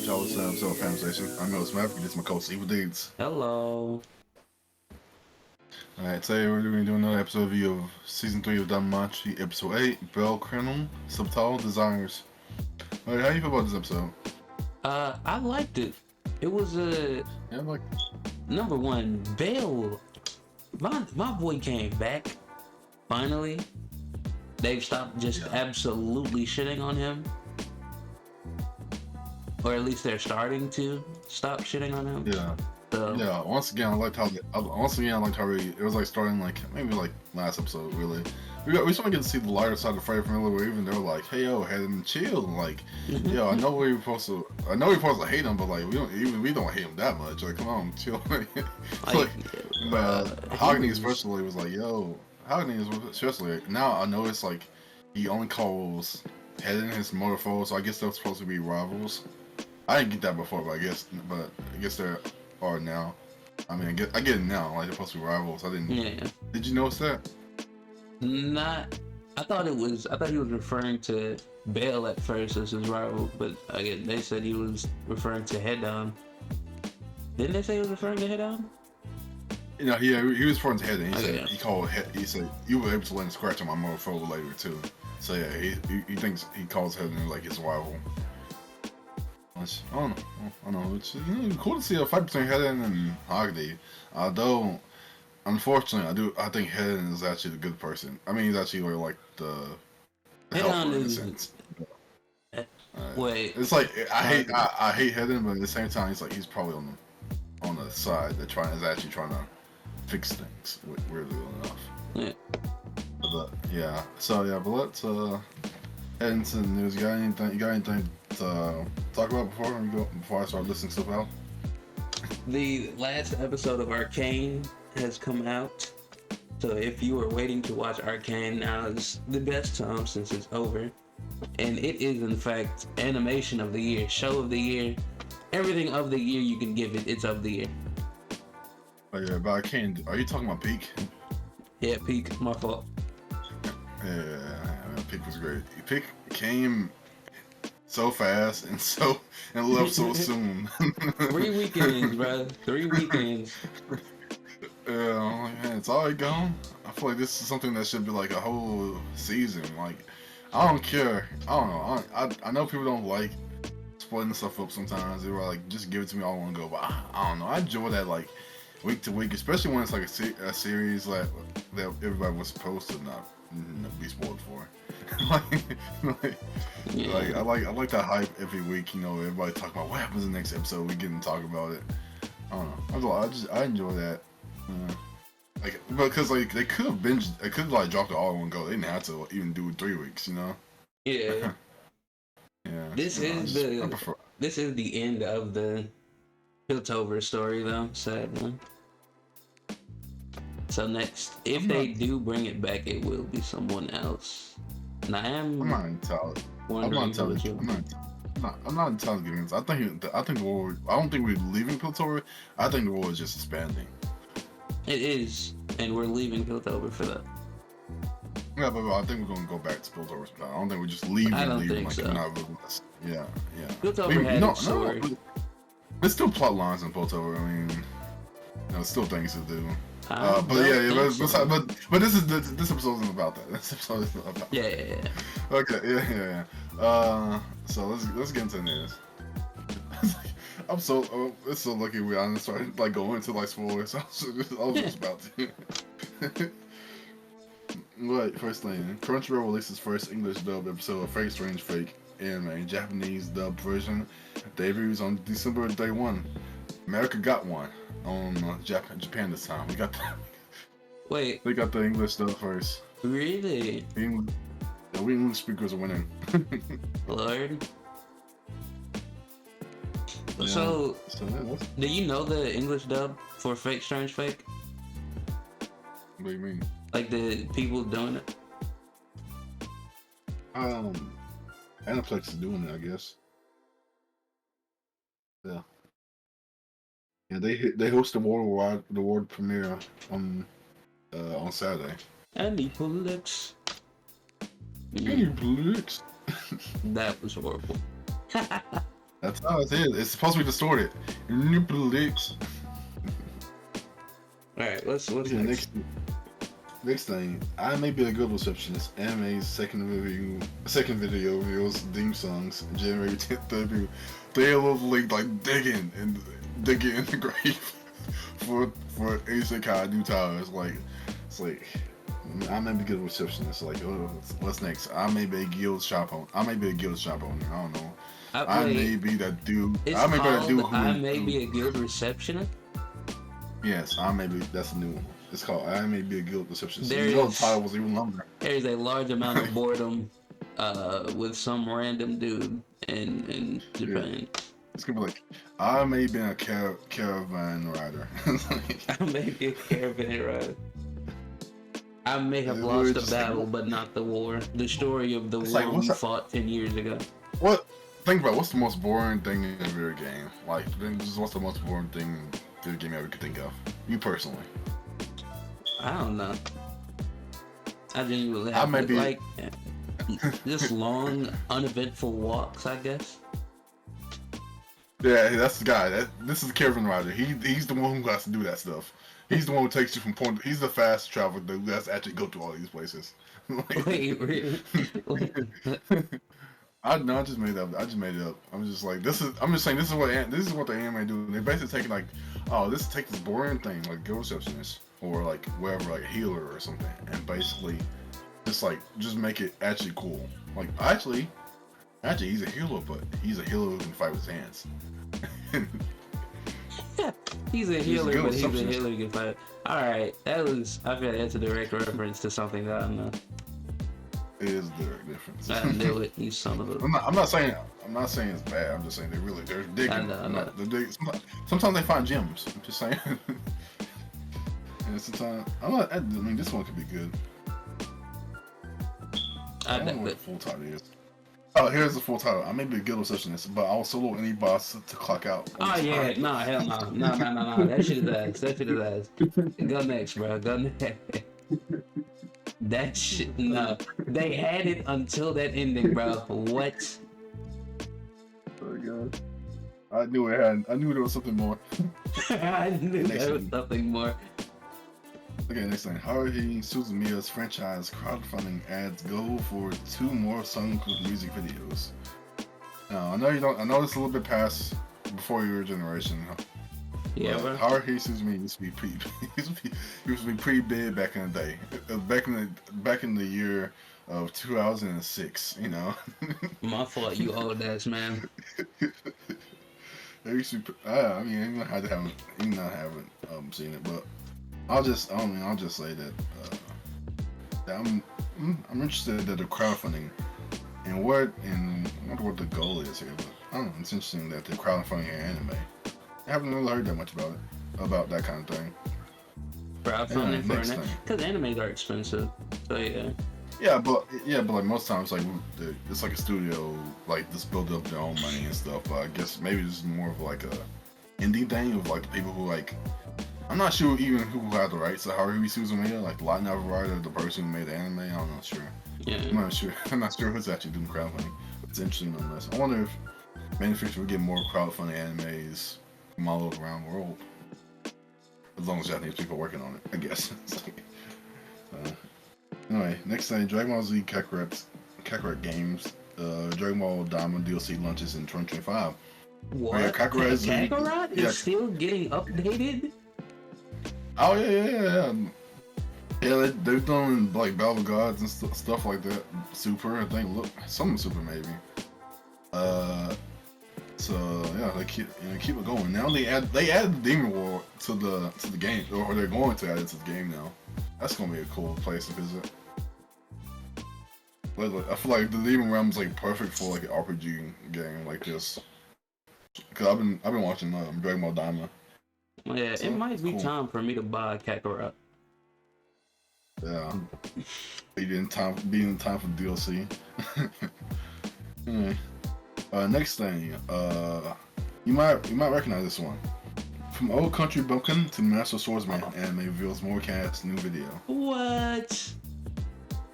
y'all was episode of Fandom Station. I'm Mel Smith. This is my co-host Evil Deeds. Hello. Alright, today we're going to do another episode review of Season 3 of DanMachi Episode 8, Bell Krenum, Subtitle Desires. Alright, how do you feel about this episode? I liked it. It was Yeah, like... number one, Bell. My boy came back. Finally. They've stopped just absolutely shitting on him. Or at least they're starting to stop shitting on him. Yeah. So, Yeah, once again, I liked how it was like starting like, maybe like last episode, really. We just want to get to see the lighter side of Freya from a little bit, even they're like, hey, yo, head and chill. Like, yo, I know we're supposed to hate him, but like, we don't hate him that much. Like, come on, chill. Hogany especially was like, yo, Hogany especially, now I notice like, he only calls Hedden his mortal foe, so I guess they're supposed to be rivals. I didn't get that before, but I guess they are now. I mean, I get it now. Like they're supposed to be rivals. I didn't. yeah. Did you notice that? Not. I thought he was referring to Bale at first as his rival, but again, they said he was referring to Head Down. Didn't they say he was referring to Head Down? You know, he was referring to Hedden. He said you were able to let him scratch on my mortal foe later too. So yeah, he thinks he calls Hedden like his rival. I don't know. It's cool to see a fight between Hedden and Hogany. Though, unfortunately, I think Hedden is actually the good person. I mean, he's actually like the helper in a sense. Wait. It's like I hate Hedden, but at the same time, he's probably on the side that is actually trying to fix things. Weirdly enough. Yeah. But yeah. So yeah, but let's head into the news. You got anything to talk about before I start listing stuff out? The last episode of Arcane has come out, so if you were waiting to watch Arcane, now is the best time since it's over. And it is in fact animation of the year, show of the year, everything of the year you can give it. It's of the year. Oh yeah, but Arcane. Are you talking about Peak? Yeah, Peak. My fault. Yeah, Peak was great. Peak came so fast and left so soon. 3 weekends, bro. 3 weekends. Yeah, I'm like, man, it's already gone. I feel like this is something that should be like a whole season. Like, I don't care. I don't know. I know people don't like splitting stuff up sometimes. They were like, just give it to me all in one go. But I don't know. I enjoy that like week to week, especially when it's like a series that everybody was supposed to not be spoiled for. I like that hype every week. You know, everybody talk about what happens in the next episode. We get to talk about it. I don't know. I enjoy that. Like because like they could have binged. They could have like dropped it all in one go. They didn't have to even do 3 weeks. You know. Yeah. Yeah. This is the end of the Piltover story, though. Sad one. So next, if they do bring it back, it will be someone else. And I'm not entirely. I'm not entirely getting this. I think the world. I don't think we're leaving Piltover. I think the world is just expanding. It is, and we're leaving Piltover for that. Yeah, but I think we're gonna go back to Piltover. I don't think we're just leaving. I don't think so. Yeah. Piltover had its story. There's still plot lines in Piltover. I mean, there's still things to do. But this episode isn't about that. This episode isn't about that. Yeah. Okay, yeah. So let's get into the news. I'm so it's so lucky we honestly started like going into like spoilers. I was just about to. Right, first thing, Crunchyroll releases first English dub episode of Fake Strange Fake anime. Japanese dub version debuts on December 31. America got one on Japan this time. We got the Wait. We got the English dub first. Really? The English speakers are winning. Lord. Yeah. So do you know the English dub for Fake Strange Fake? What do you mean? Like the people doing it? Aniplex is doing it, I guess. Yeah. Yeah, they host the world premiere on Saturday. Aniplex. Aniplex. That was horrible. That's how it is. It's supposed to be distorted. Manipulates. All right, what's Yeah, next? next thing, I may be a good receptionist. Anime's second video reveals theme songs January 10th debut. They literally like digging in the grave for Isekai new towers. Like it's like I may be a good receptionist. Like what's next? I may be a guild shop owner. I may don't know. I may be that dude. It's I may be that dude called I may be a guild receptionist. Yes, I may be. That's a new one. It's called I May Be a Guild Receptionist. There The is- title was even longer. There is a large amount of boredom with some random dude in Japan. It's gonna be like I may be a caravan rider. I may be a caravan rider. I may have It lost was the just battle, like- but not the war. The story of the It's war like, we what's that- fought 10 years ago. What? Think about what's the most boring thing in a video game? Like, then just what's the most boring thing in a video game ever could think of? You personally? I don't know. I genuinely I have may be- like just long, uneventful walks, I guess. Yeah, that's the guy. This is the caravan rider. He's the one who has to do that stuff. He's the one who takes you from point. He's the fast traveler dude who has to actually go to all these places. Like- Wait, really? I just made it up. I'm just like I'm just saying this is what the anime do. They basically take like, oh, take this boring thing like guild receptionist or like wherever like healer or something, and basically just make it actually cool. Like actually he's a healer, but he's a healer who can fight with his hands. He's a healer, good but he's a receptionist. healer who can fight. Alright, I feel that's a direct reference to something that I know. It is a direct difference. I knew it, you son of a... I'm not saying it's bad. I'm just saying they're digging. I know. They're digging. Sometimes they find gems. I'm just saying. And sometimes I mean, this one could be good. I don't know what the full title is. Oh, here's the full title. I may be a guild receptionist, but I'll solo any boss to clock out. Oh yeah, no, hell no. No. That shit is ass. Go next, bro. Go next. That shit, no. They had it until that ending, bro. What? Oh my god. I knew there was something more. I knew there was something more. Okay, next thing. Haruhi Suzumiya's franchise crowdfunding ads go for 2 more Sunkook music videos. Now, I know this a little bit past before your generation. Yeah, bro. Haruhi Suzumiya used to be pretty big back in the day. Back in the year of 2006, you know. My fault, you old ass man. They used to. I mean, you haven't seen it, but I'll just say that I'm interested in the crowdfunding and what the goal is here. But I don't know. It's interesting that they're crowdfunding an anime. I haven't really heard that much about that kind of thing. Crowdfunding for next an thing. because animes are expensive. So yeah. Yeah, but like most times, like it's like a studio, like just build up their own money and stuff. But I guess maybe this is more of like a indie thing of like the people who like. I'm not sure even who had the rights to Haruhi Suzumiya, like the light novel writer, the person who made the anime. I'm not sure. Yeah. I'm not sure who's actually doing crowdfunding. It's interesting nonetheless. I wonder if manufacturers will get more crowdfunding animes from all around the world. As long as Japanese people are working on it, I guess. Anyway, next thing, Dragon Ball Z Kakarot games. Dragon Ball Diamond DLC launches in 2025. What? yeah, Kakarot is yeah. still getting updated? Oh yeah. Yeah, they're doing like Battle of Gods and stuff like that. Super, I think. Look, some Super maybe. So yeah, they keep it going. Now they added the Demon War to the game, or they're going to add it to the game now. That's gonna be a cool place to visit. Like, I feel like the Demon Realm's like perfect for like an RPG game like this. Cause I've been watching Dragon Ball Daima. Yeah, So, it might be cool. time for me to buy Kakarot. Yeah. Be in time for DLC. Anyway, next thing, you might recognize this one. From Old Country Bumpkin to Master Swordsman, anime reveals more cast new video. What?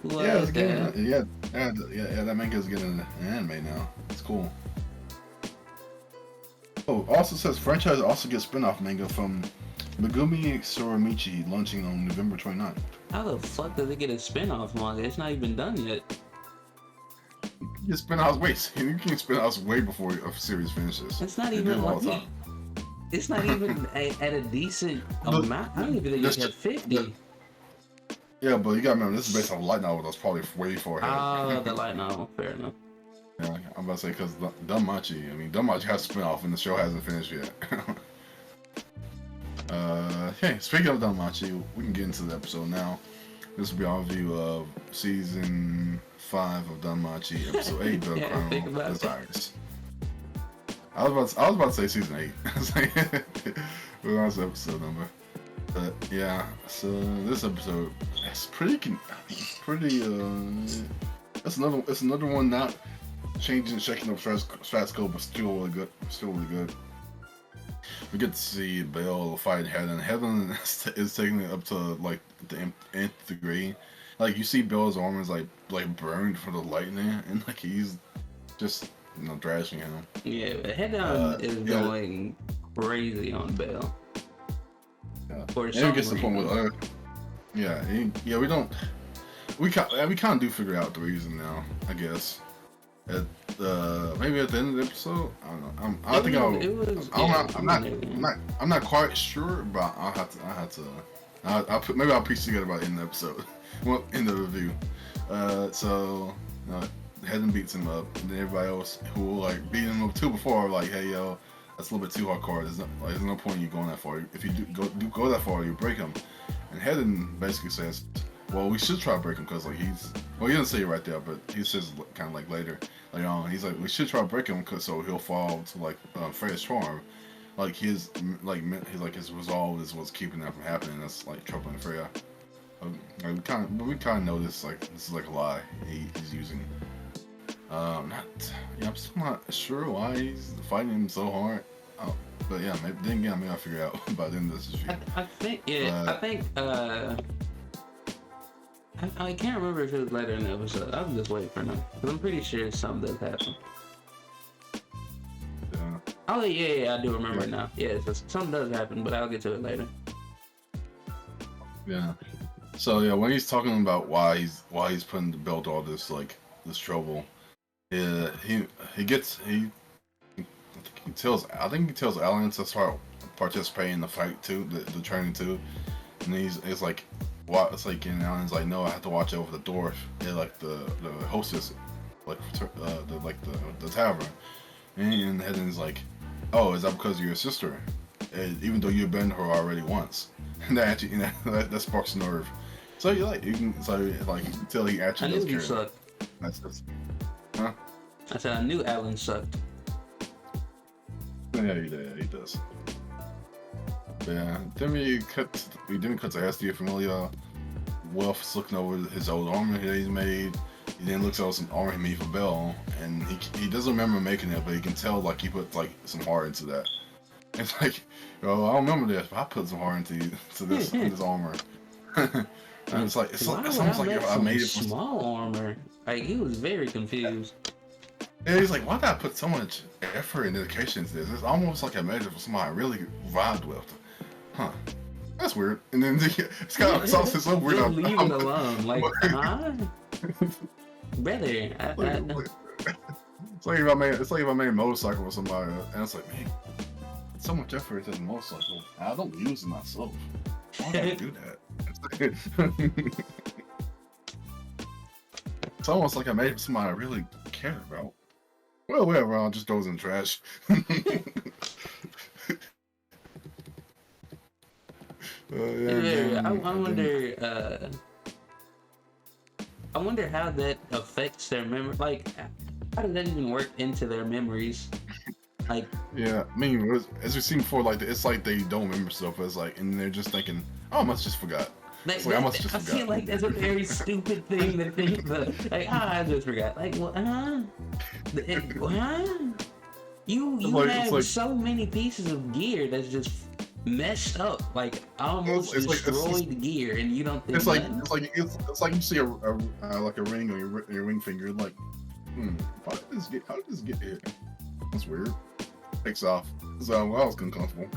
Yeah, it's getting, that manga's getting an anime now. It's cool. Oh, also says franchise also gets spin-off manga from Megumi Soramichi launching on November 29th. How the fuck does it get a spin-off manga? It's not even done yet. You can spin-offs you can spin-offs way before a series finishes. It's not They even do it all the like time. it's not even at a decent amount. I don't even think it's at 50. Yeah, but you gotta remember this is based on a light novel that's probably way far ahead. Oh, the light novel. Fair enough. Yeah, I'm about to say because DanMachi has a spin-off and the show hasn't finished yet. Hey, speaking of DanMachi, we can get into the episode now. This will be our review of season 5 of DanMachi, episode 8, The Crown of Desires. I was about to say season 8. It's like, we lost the episode number. But yeah, so this episode it's pretty. It's another one not shaking up status quo, but still really good. We get to see Belle fight Helen. Helen is taking it up to like the nth degree. Like you see Belle's arm is like burned from the lightning, and like he's just thrashing him. Yeah, but Head is going crazy on Belle. Yeah, for and some it gets to the point reason. where we kind of do figure out the reason now, I guess. Maybe at the end of the episode, I don't know. I'm not quite sure, but I'll piece together by the end of the episode, well, in the review. So Hedden beats him up, and then everybody else who like beat him up too before, like, hey yo, that's a little bit too hardcore. There's no point in you going that far. If you do go that far, you break him. And Hedden basically says, well, we should try to break him because like he doesn't say it right there, but he says kind of like later. He's like, we should try to break him so he'll fall to like Freya's charm. Like his resolve is what's keeping that from happening. That's like troubling Freya. We kind of know this is like a lie he's using. I'm still not sure why he's fighting him so hard. But yeah, maybe I'll figure it out by the end of this review. I can't remember if it was later in the episode. I'm just waiting for now. Because I'm pretty sure something does happen. Yeah. Oh, yeah, I do remember now. Yeah, something does happen, but I'll get to it later. Yeah. So, yeah, when he's talking about why he's putting the belt all this trouble, I think he tells Alan to start participating in the fight too, the training too. And it's like, and Alan's like, no, I have to watch over the door. Yeah, like the hostess, the tavern. And Hedden's like, oh, is that because you're a sister? And even though you've been to her already once, and that actually, that sparks a nerve. So you can tell he actually does care. I knew he sucked. That's just, huh? I said I knew Alan sucked. Yeah, he does. Yeah, then we cut to Estia Familia. Wolf's looking over his old armor that he's made. He then looks over some armor he made for Belle, and he doesn't remember making it, but he can tell he put some heart into that. It's like, I don't remember this, but I put some heart into this armor. And it's almost like I made it for small armor. Like he was very confused. Yeah, he's like, why did I put so much effort and dedication into this? It's almost like I made it for somebody I really vibed with. Huh. That's weird. And then it's kind of so weird. Just leave it alone. Like, brother. It's like if I made a motorcycle with somebody, and it's like, man, so much effort into the motorcycle. I don't use it myself. Why would I do that? It's almost like I made it for somebody I really care about. Well, whatever. I'll just throw it in the trash. I wonder how that affects their memory. Like, how does that even work into their memories? Like, yeah, I mean, as we've seen before, it's like they don't remember stuff. It's like, and they're just thinking, oh, I must just forgot. I feel like that's a very stupid thing to think. But like, I just forgot. Like, what? You have so many pieces of gear that's just messed up, like almost destroyed gear, and you don't think it's like you see a ring on your ring finger, like, how did this get here? That's weird. Takes off. So I was uncomfortable.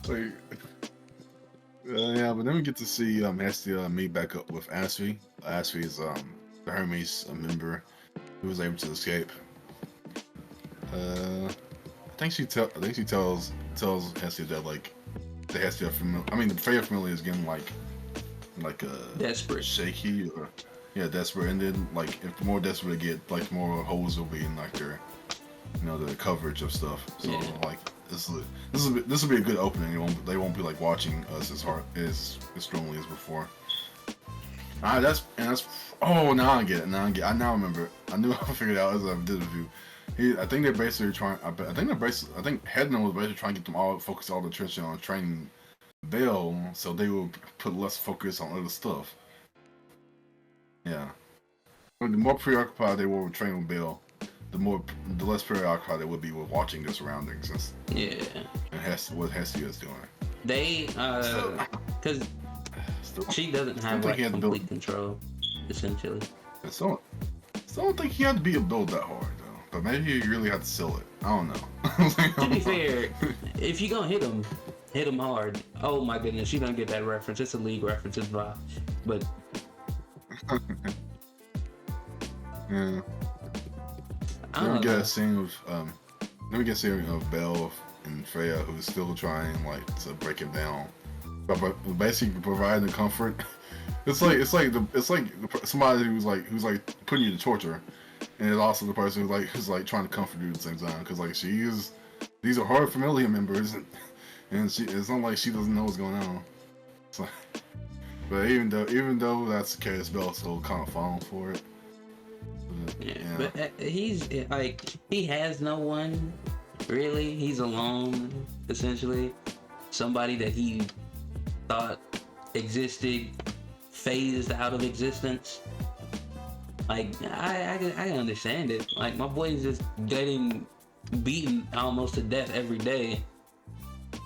Like, yeah, but then we get to see Hestia meet back up with Asfi. Asfi is the Hermes member who was able to escape. I think she tells Hestia that like the Hestia family, I mean the Freya family is getting like desperate, shaky, or yeah, desperate, and then like if the more desperate they get, like more holes will be in like their, you know, the coverage of stuff. So yeah. like this will be a good opening. They won't be like watching us as strongly as before. That's oh, now I get it. I now remember. I knew I figured it out as I did the review. I think they're basically trying. I think Hedna was basically trying to get them all focus all the attention on training Bell, so they will put less focus on other stuff. Yeah, but the more preoccupied they were with training Bell, the less preoccupied they would be with watching their surroundings and what Hestia is doing. They because she doesn't have like complete control, essentially. I still don't think he had to be a build that hard though. But maybe you really have to sell it. I don't know. To be fair, if you gonna hit him hard. Oh my goodness, you don't get that reference. It's a League reference, it's not. But yeah. Then we get a scene of Belle and Freya, who's still trying like to break him down, but basically providing the comfort. It's like somebody who's like putting you to torture. And it's also the person who's like trying to comfort you at the same time, because like these are her familiar members, and it's not like she doesn't know what's going on. So, but even though that's the case, Belle's still kind of falling for it. But he's like, he has no one really. He's alone, essentially. Somebody that he thought existed phased out of existence. Like, I can understand it. Like, my boy's just getting beaten almost to death every day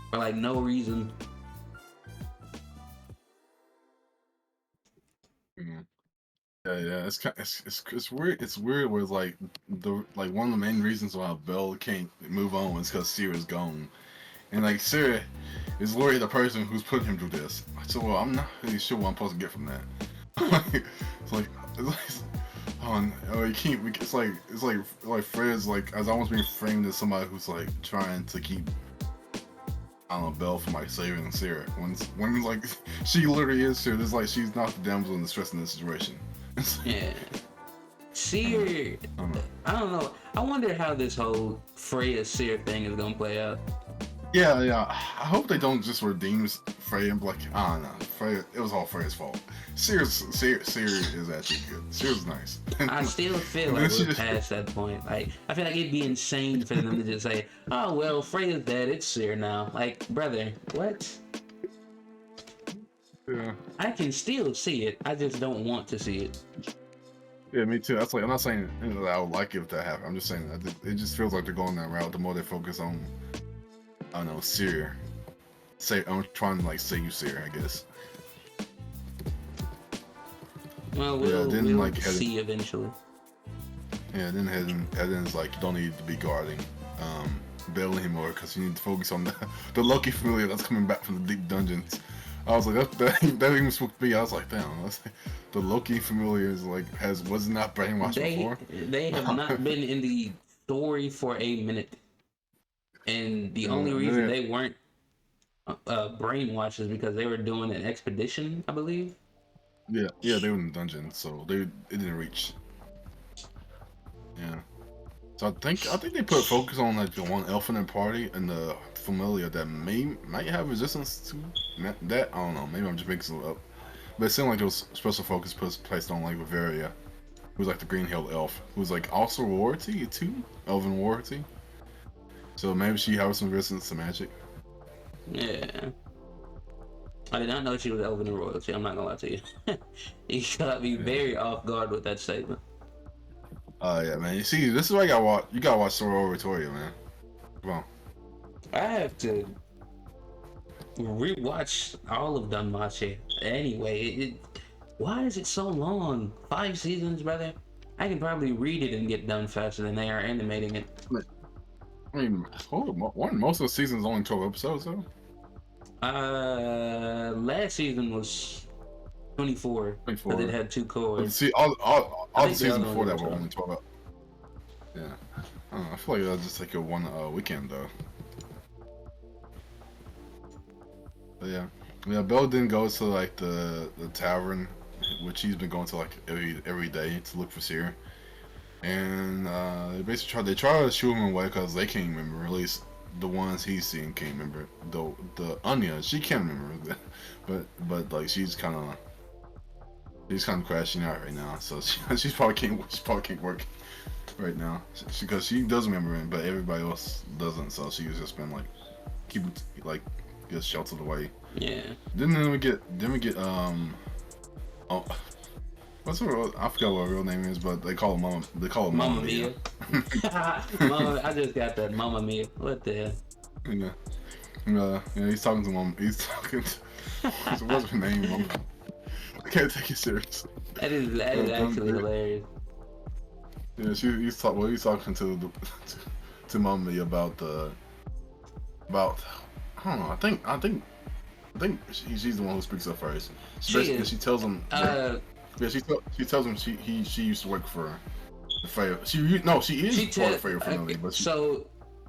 for like no reason. Yeah. It's weird. It's weird where like one of the main reasons why Belle can't move on is because Sierra's gone, and like Sierra is literally the person who's putting him through this. So I'm not really sure what I'm supposed to get from that. it's like it's like Fred's like as almost being framed as somebody who's like trying to keep, I don't know, Belle from like saving Sarah when like she literally is Sarah. It's like she's not the damsel in distress in this situation. Yeah. Seer, I don't know. I wonder how this whole Freya Seer thing is gonna play out. Yeah. I hope they don't just redeem Freya and be like, I don't know, Freya. It was all Freya's fault. Seer is actually good. Seer's nice. I still feel like we're past that point. Like, I feel like it'd be insane for them to just say, "Oh well, Freya's dead. It's Seer now." Like, brother, what? Yeah. I can still see it. I just don't want to see it. Yeah, me too. That's like, I'm not saying that I would like it if that happened. I'm just saying that it just feels like they're going that route. The more they focus on, I don't know, Seer. I'm trying to like save Seer, I guess. Well, we'll see eventually. Yeah, then Heden's like, you don't need to be guarding Belle anymore because you need to focus on the lucky familiar that's coming back from the deep dungeons. I was like, that even spooked me. I was like, damn, the Loki familiar is like was not brainwashed before. They have not been in the story for a minute, and the only reason they weren't brainwashed is because they were doing an expedition, I believe. Yeah, they were in the dungeon, so it didn't reach. Yeah, so I think they put focus on like the one elf in the party and the familiar that might have resistance to that. I don't know. Maybe I'm just mixing it up. But it seemed like there was special focus placed on like Bavaria, who's like the green-haired elf, who's like also royalty too, elven royalty. So maybe she has some resistance to magic. Yeah. I did not know she was elven royalty. I'm not gonna lie to you. You got me very off guard with that statement. Yeah, man. You see, this is why you gotta watch Sora Victoria, man. Come on. I have to rewatch all of DanMachi. Anyway, why is it so long? 5 seasons, brother. I can probably read it and get done faster than they are animating it. I mean, weren't most of the seasons only 12 episodes though? Last season was 24 because it 24. had two But cores. see, I all the think the seasons other ones before were that were 12. only 12. Yeah, I don't know. I feel like that'll just take a one weekend though. But yeah. Belle didn't go to like the tavern, which he's been going to like every day to look for Seer. And they basically try to shoo him away because they can't remember. At least the ones he's seen can't remember. The Anya, she can remember, but like she's kind of crashing out right now. So she probably can't work right now because she does remember it, but everybody else doesn't. So she's just been like keeping like just sheltered away. Yeah. Then we get oh, what's her real, I forgot what her real name is, but they call her Mama. They call her Mama Mama Mia. Mia. Mama, I just got that. Mama Mia. What the hell? Yeah. Yeah, he's talking to Mom. He's talking to. What's her name? Mom? I can't take it serious. That is actually hilarious. Yeah, he's talking to to Mommy about I don't know. I think she's the one who speaks up first. She tells him. Yeah, she tells him she used to work for the Freya. She is part of Freya family, but so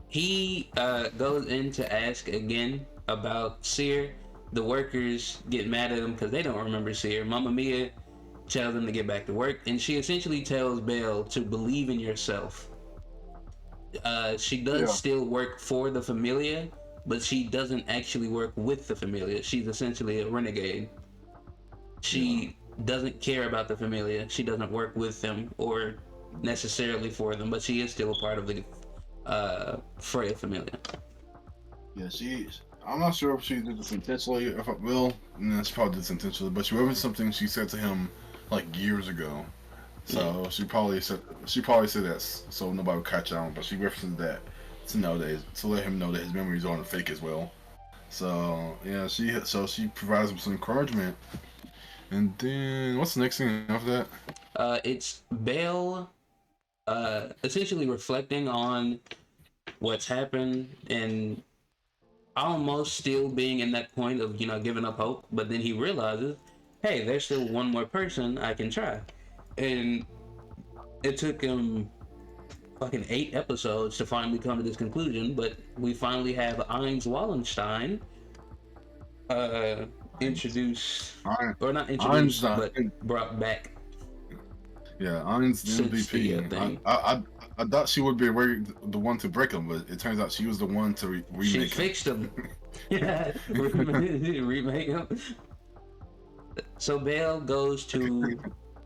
he goes in to ask again about Seer. The workers get mad at him because they don't remember Seer. Mama Mia tells them to get back to work, and she essentially tells Belle to believe in yourself. She does still work for the Familia, but she doesn't actually work with the Familia. She's essentially a renegade. She doesn't care about the Familia. She doesn't work with them or necessarily for them, but she is still a part of the Freya Familia. Yeah, I'm not sure if she did this intentionally. If I will, she probably did this intentionally. But she remembers something she said to him like years ago. So she probably said that so nobody would catch on. But she references that to let him know that his memories aren't fake as well. So yeah, she provides him some encouragement. And then what's the next thing after that? It's Belle essentially reflecting on what's happened and almost still being in that point of giving up hope, but then he realizes, hey, there's still one more person I can try. And it took him fucking 8 episodes to finally come to this conclusion, but we finally have Ainz Wallenstein introduced, or not introduced, but brought back. Yeah, Ainz the MVP. I thought she would be the one to break him, but it turns out she was the one to remake him. She fixed him. Remake him. So Belle goes to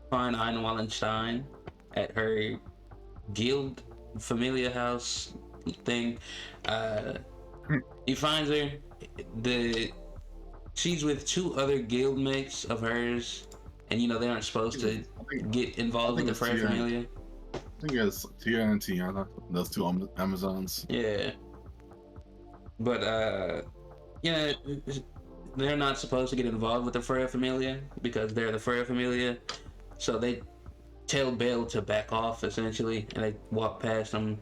find Ainz Wallenstein at her guild familia house thing. He finds her. She's with 2 other guild mates of hers, and they aren't supposed to get involved with the Freya familia. I think it's Tia and Tiana, those 2 Amazons. Yeah. But they're not supposed to get involved with the Freya familia because they're the Freya familia. So they tell Belle to back off essentially, and they walk past him.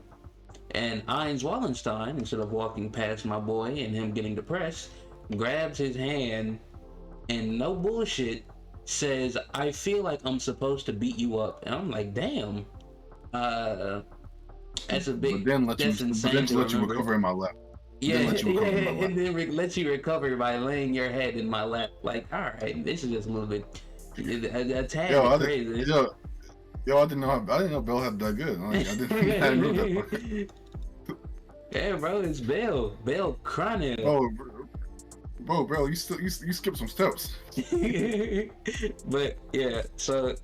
And Ainz Wallenstein, instead of walking past my boy and him getting depressed, grabs his hand and no bullshit says, "I feel like I'm supposed to beat you up." And I'm like, damn. That's a big. But then let you recover in my lap. Yeah, and then let you recover by laying your head in my lap. Like, all right, this is just a little bit a tad crazy. I didn't know Belle had that good. I didn't know that. Yeah, bro, it's Belle crying. Oh, bro, you skipped some steps. But yeah, so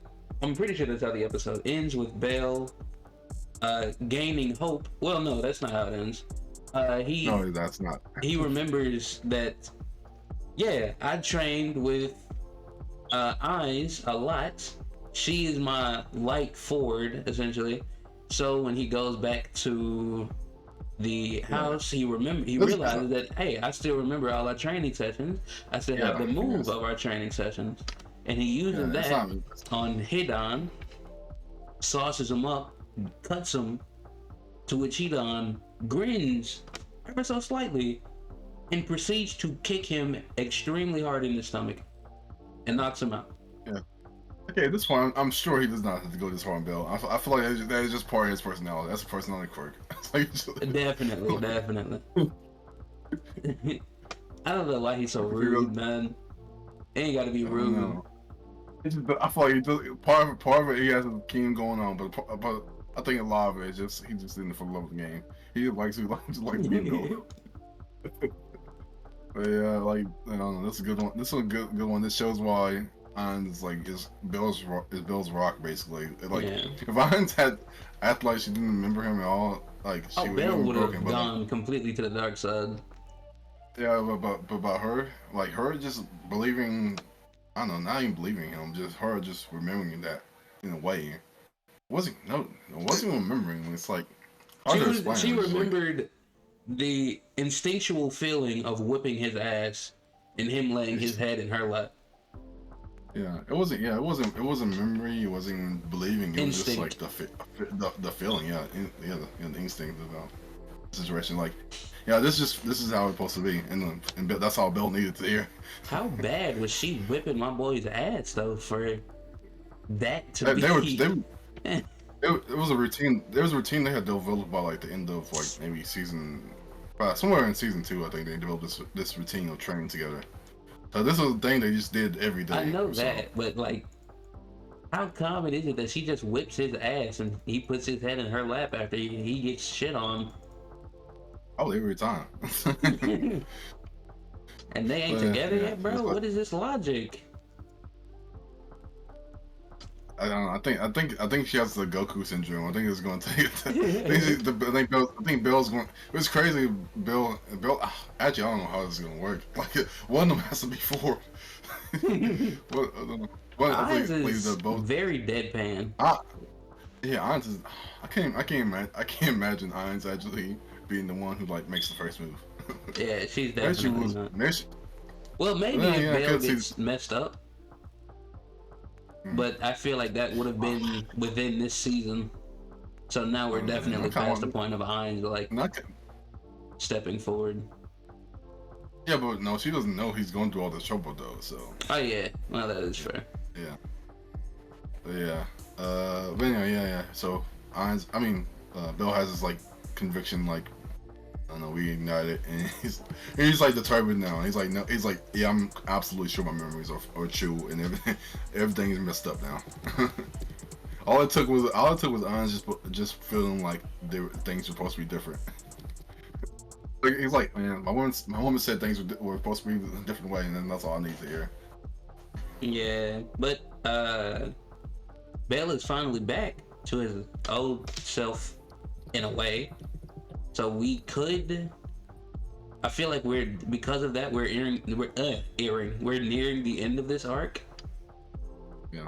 I'm pretty sure that's how the episode ends, with Belle gaining hope. Well, no, that's not how it ends. No, that's not. He remembers that, yeah, I trained with Ainz a lot. She is my light forward, essentially. So when he goes back to the house, he realizes that, hey, I still remember all our training sessions. I still have the move of our training sessions. And he uses that on Hidan, sauces him up, cuts him, to which Hidan grins ever so slightly and proceeds to kick him extremely hard in the stomach and knocks him out. Yeah. Okay, at this point, I'm sure he does not have to go this hard on Bill. I feel like that is just part of his personality. That's a personality quirk. Definitely. I don't know why he's so rude, man. Ain't gotta be rude. I feel like part of it he has a keen going on, but I think a lot of it is just he's just in it for the love of the game. He just likes being Bill. But yeah, like I don't know, this is a good one. This is a good one. This shows why Ainz is Bill's rock basically. Like if Ainz had acted like she didn't remember him at all, like she would have gone completely to the dark side. Yeah, but about her, like her just believing, I don't know, not even believing him, just her just remembering that in a way. It wasn't remembering. It's like she remembered the instinctual feeling of whipping his ass and him laying his head in her lap. Yeah, it wasn't memory. It wasn't believing. It was just like the feeling. Yeah, the instinct about the situation. Like, yeah, this is how it's supposed to be, and that's all Bill needed to hear. How bad was she whipping my boy's ass though for that to be? It was a routine. There was a routine they had developed by like the end of like maybe somewhere in season 2. I think they developed this routine of training together. So this was a thing they just did every day. I know that, but like, how common is it that she just whips his ass and he puts his head in her lap after he gets shit on? Oh, every time. And they ain't together yet, bro. What is this logic? I don't know. I think she has the Goku syndrome. I think it's going to take it. I think Bill's going. It's crazy. Bill. Actually, I don't know how this is going to work. Like one of them has to be 4. Ainz is very deadpan. Ainz is. I can't imagine Ainz actually being the one who like makes the first move. Yeah, she's definitely not. Well, maybe if Bill gets messed up. But I feel like that would have been within this season. So now we're definitely past the point of Ainz like stepping forward. Yeah, but no, she doesn't know he's going through all this trouble though. So. Oh yeah, well that is fair. Yeah. But anyway, yeah. So Bill has this like conviction, like I don't know, we ignited, and he's like determined now. He's like, no, yeah, I'm absolutely sure my memories are true, and everything is messed up now. all it took was Ainz just feeling like things were supposed to be different. Like, he's like, man, my woman said things were supposed to be a different way, and then that's all I need to hear. Yeah, but Bell is finally back to his old self in a way. So we could. I feel like because of that we're nearing the end of this arc. Yeah.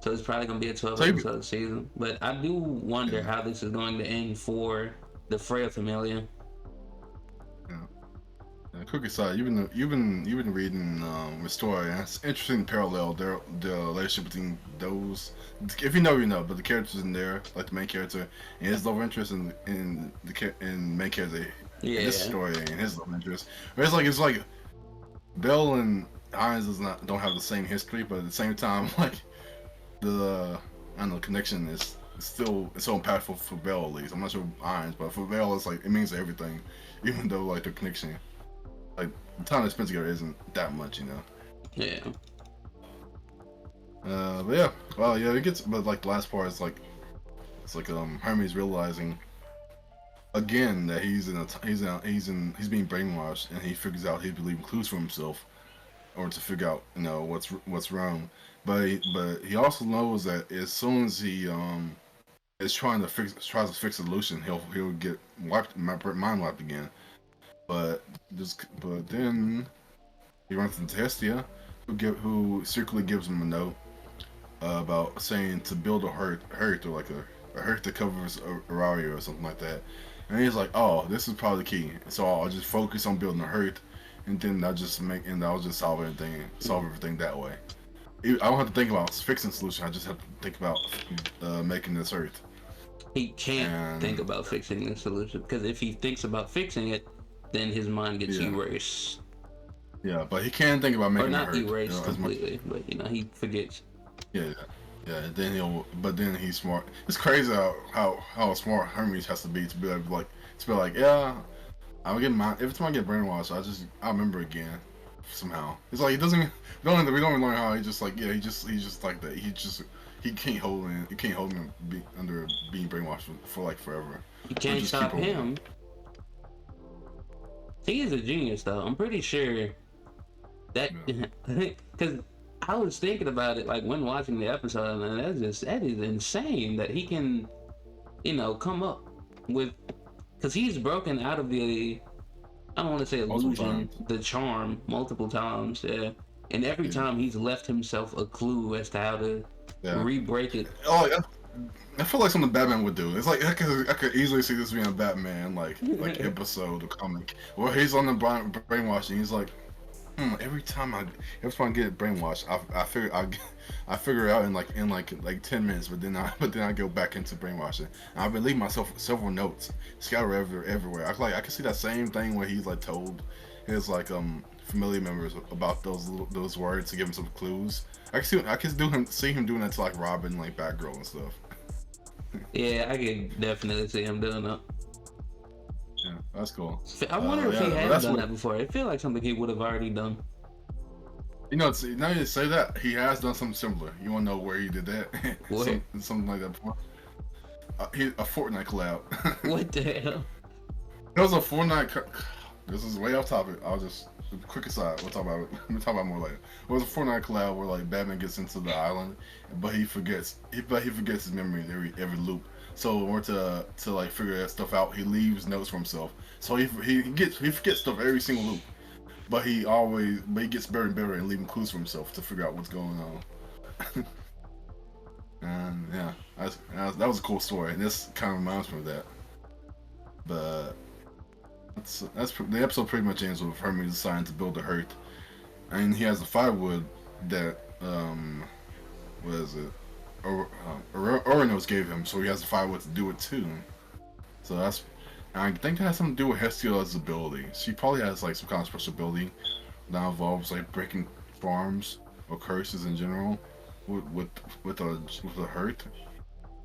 So it's probably gonna be a 12-episode season. But I do wonder how this is going to end for the Freya familia. Quick aside, you've been reading the story. And it's interesting parallel the relationship between those. If you know, you know. But the characters in there, like the main character and his love interest, in main character in this story and his love interest. It's like Bell and Ainz don't have the same history, but at the same time, like the connection is still so impactful for Bell at least. I'm not sure Ainz, but for Bell, it's like it means everything, even though like the connection. Like the time they spent together isn't that much, you know. Yeah. But yeah, well, yeah, it gets. But like the last part is like, it's like Hermes realizing again that he's being brainwashed, and he figures out he's leaving clues for himself, or to figure out what's wrong. But he also knows that as soon as he tries to fix the solution, he'll get mind wiped again. But then he runs into Hestia, who secretly gives him a note about saying to build a hurt or like a hurt that covers Auraria or something like that. And he's like, oh, this is probably the key. So I'll just focus on building a hurt, and then I'll just solve everything that way. I don't have to think about fixing the solution. I just have to think about making this hurt. He can't And think about fixing the solution, because if he thinks about fixing it, then his mind gets erased. Yeah, but he can think about making Or it not hurt. erased completely, but he forgets. Yeah, yeah. But then he's smart. It's crazy how smart Hermes has to be to be like, yeah, I'll get my every time I get brainwashed, I remember again somehow. It's like he doesn't. We don't even learn how. He just like he's just like that. He can't hold in. You can't hold him under being brainwashed for like forever. You can't stop him. He is a genius, though. I'm pretty sure that because I was thinking about it like when watching the episode, and that is insane that he can, come up with, because he's broken out of the, I don't want to say illusion, the charm multiple times, yeah. And every time he's left himself a clue as to how to re-break it. Oh, yeah. I feel like something Batman would do. It's like I could easily see this being a Batman like episode or comic where he's on the brainwashing. He's like, every time I get brainwashed, I figure it out in like 10 minutes. But then I go back into brainwashing. And I've been leaving myself several notes scattered everywhere. I can see that same thing where he's like told his like familiar members about those words to give him some clues. I can see him doing that to like Robin, like Batgirl and stuff. Yeah, I could definitely see him doing that. Yeah, that's cool. I wonder if he has done that before. I feel like something he would have already done. Now you say that, he has done something similar. You want to know where he did that? What? Something like that before. A Fortnite collab. What the hell? It was a Fortnite. This is way off topic. I'll just quick aside. We'll talk about it. We'll talk about it more later. It was a Fortnite collab where like Batman gets into the island, but he forgets his memory in every loop. So in order to like figure that stuff out, he leaves notes for himself. So he forgets stuff every single loop, but he gets better and better and leaving clues for himself to figure out what's going on. And yeah, that was a cool story, and this kind of reminds me of that. But the episode pretty much ends with Hermes deciding to build a hurt, and he has the firewood that what is it? Oranos gave him, so he has the firewood to do it too. So I think that has something to do with Hestia's ability. She probably has like some kind of special ability that involves like breaking farms or curses in general with a hurt.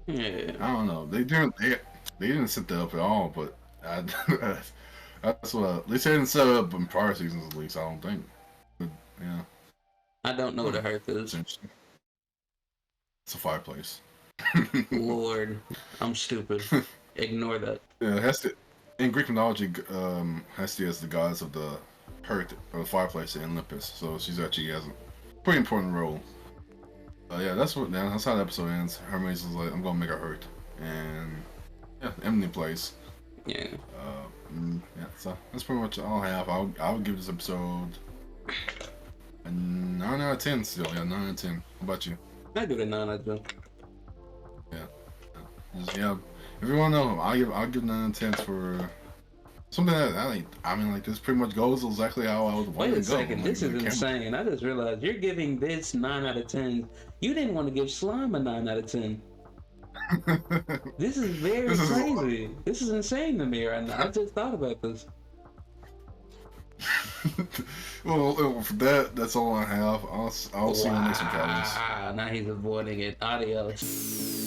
Yeah. I don't know. They didn't set that up at all, but that's what they didn't set it up in prior seasons at least. I don't think. But, yeah. I don't know what a hearth is. It's a fireplace. Lord, I'm stupid. Ignore that. Yeah, Hestia. In Greek mythology, Hestia is the goddess of the hearth or the fireplace in Olympus. So she's actually has a pretty important role. That's how the episode ends. Hermes is like, I'm gonna make a hearth, and yeah, Emily plays. Yeah. So that's pretty much all I have. I'll give this episode a 9 out of 10 still. Yeah, 9 out of 10. How about you? I give it a 9 out of 10. Yeah. If you want to know, I'll give 9 out of 10 for something that I mean, like this pretty much goes exactly how I would want it to go. Wait a second, this is insane. I just realized you're giving this 9 out of 10. You didn't want to give Slime a 9 out of 10. This is very crazy. This is insane to me right now. I just thought about this. Well, for that's all I have. I'll see you next week, guys. Now he's avoiding it. Adios.